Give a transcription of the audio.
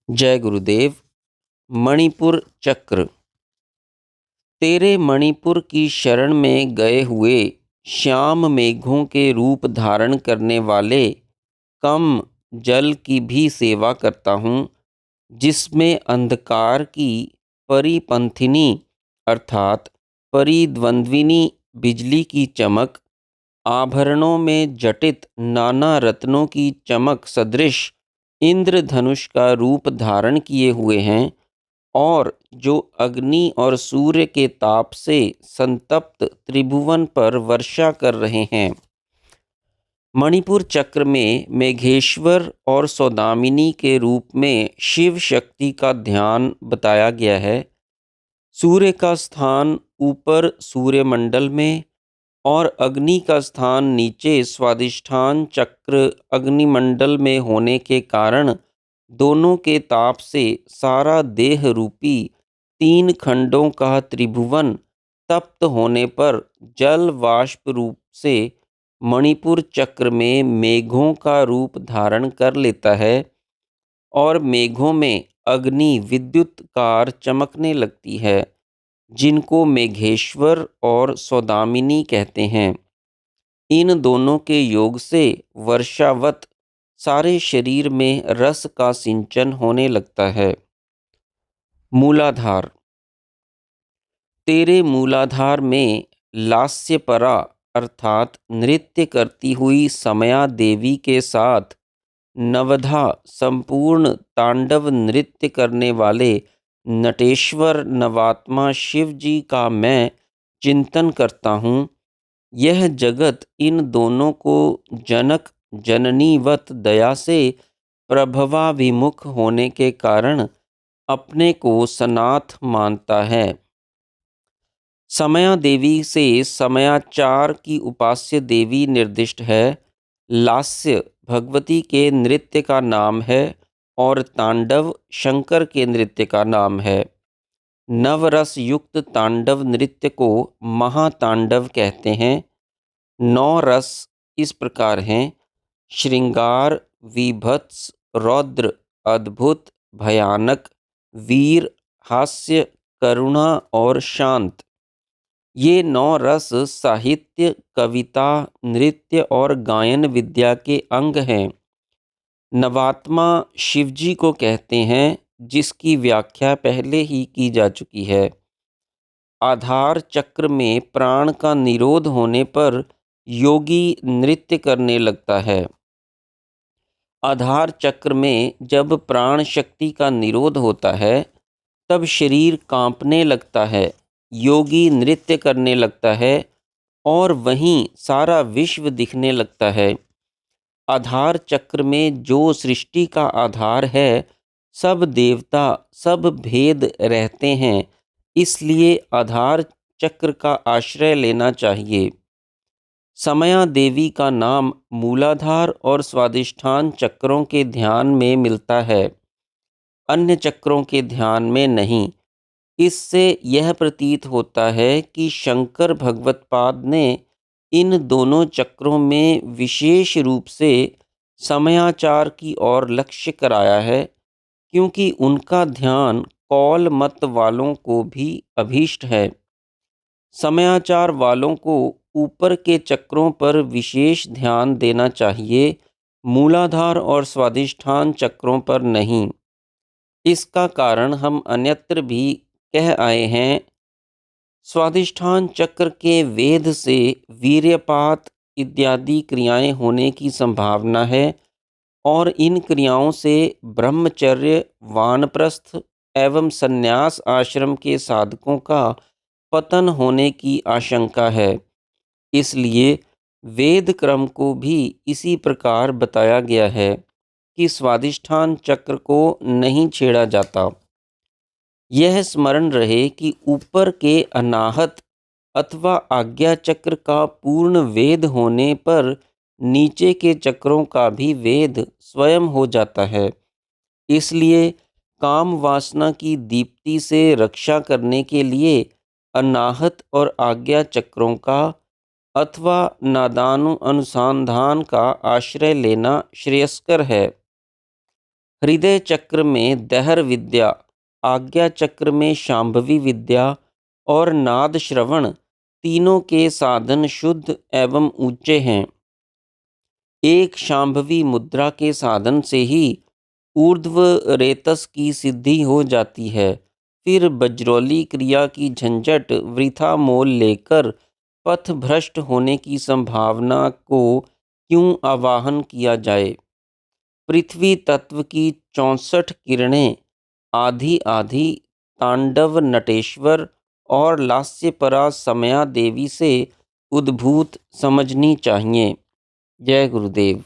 जय गुरुदेव। मणिपुर चक्र। तेरे मणिपुर की शरण में गए हुए श्याम मेघों के रूप धारण करने वाले कम जल की भी सेवा करता हूँ, जिसमें अंधकार की परिपंथिनी अर्थात परिद्वंद्विनी बिजली की चमक, आभरणों में जटित नाना रत्नों की चमक सदृश इंद्रधनुष का रूप धारण किए हुए हैं और जो अग्नि और सूर्य के ताप से संतप्त त्रिभुवन पर वर्षा कर रहे हैं। मणिपुर चक्र में मेघेश्वर और सौदामिनी के रूप में शिव शक्ति का ध्यान बताया गया है। सूर्य का स्थान ऊपर सूर्यमंडल में और अग्नि का स्थान नीचे स्वादिष्ठान चक्र अग्निमंडल में होने के कारण दोनों के ताप से सारा देह रूपी 3 खंडों का त्रिभुवन तप्त होने पर जल वाष्प रूप से मणिपुर चक्र में मेघों का रूप धारण कर लेता है और मेघों में अग्नि विद्युत कार चमकने लगती है, जिनको मेघेश्वर और सौदामिनी कहते हैं। इन दोनों के योग से वर्षावत सारे शरीर में रस का सिंचन होने लगता है। मूलाधार। तेरे मूलाधार में लास्यपरा अर्थात नृत्य करती हुई समया देवी के साथ नवधा संपूर्ण तांडव नृत्य करने वाले नटेश्वर नवात्मा शिव जी का मैं चिंतन करता हूँ। यह जगत इन दोनों को जनक जननीवत दया से प्रभवाभिमुख होने के कारण अपने को सनाथ मानता है। समया देवी से समयाचार की उपास्य देवी निर्दिष्ट है। लास्य भगवती के नृत्य का नाम है और तांडव शंकर के नृत्य का नाम है। नवरस युक्त तांडव नृत्य को महातांडव कहते हैं। 9 रस इस प्रकार हैं: श्रृंगार, वीभत्स, रौद्र, अद्भुत, भयानक, वीर, हास्य, करुणा और शांत। ये 9 रस साहित्य, कविता, नृत्य और गायन विद्या के अंग हैं। नवात्मा शिवजी को कहते हैं, जिसकी व्याख्या पहले ही की जा चुकी है। आधार चक्र में प्राण का निरोध होने पर योगी नृत्य करने लगता है। आधार चक्र में जब प्राण शक्ति का निरोध होता है, तब शरीर कांपने लगता है, योगी नृत्य करने लगता है और वहीं सारा विश्व दिखने लगता है। आधार चक्र में जो सृष्टि का आधार है, सब देवता सब भेद रहते हैं, इसलिए आधार चक्र का आश्रय लेना चाहिए। समया देवी का नाम मूलाधार और स्वादिष्ठान चक्रों के ध्यान में मिलता है, अन्य चक्रों के ध्यान में नहीं। इससे यह प्रतीत होता है कि शंकर भगवत्पाद ने इन दोनों चक्रों में विशेष रूप से समयाचार की ओर लक्ष्य कराया है, क्योंकि उनका ध्यान कौल मत वालों को भी अभीष्ट है। समयाचार वालों को ऊपर के चक्रों पर विशेष ध्यान देना चाहिए, मूलाधार और स्वादिष्ठान चक्रों पर नहीं। इसका कारण हम अन्यत्र भी कह आए हैं। स्वादिष्ठान चक्र के वेद से वीर्यपात इत्यादि क्रियाएं होने की संभावना है और इन क्रियाओं से ब्रह्मचर्य, वानप्रस्थ एवं संन्यास आश्रम के साधकों का पतन होने की आशंका है। इसलिए वेद क्रम को भी इसी प्रकार बताया गया है कि स्वादिष्ठान चक्र को नहीं छेड़ा जाता। यह स्मरण रहे कि ऊपर के अनाहत अथवा आज्ञा चक्र का पूर्ण वेद होने पर नीचे के चक्रों का भी वेद स्वयं हो जाता है। इसलिए काम वासना की दीप्ति से रक्षा करने के लिए अनाहत और आज्ञा चक्रों का अथवा नादानु अनुसंधान का आश्रय लेना श्रेयस्कर है। हृदय चक्र में दहर विद्या, आज्ञा चक्र में शांभवी विद्या और नाद श्रवण तीनों के साधन शुद्ध एवं ऊंचे हैं। एक शांभवी मुद्रा के साधन से ही ऊर्ध्व रेतस की सिद्धि हो जाती है। फिर बज्रौली क्रिया की झंझट वृथा मोल लेकर पथ भ्रष्ट होने की संभावना को क्यों आवाहन किया जाए। पृथ्वी तत्व की 64 किरणें आधी आधी तांडव नटेश्वर और लास्यपरा समया देवी से उद्भूत समझनी चाहिए। जय गुरुदेव।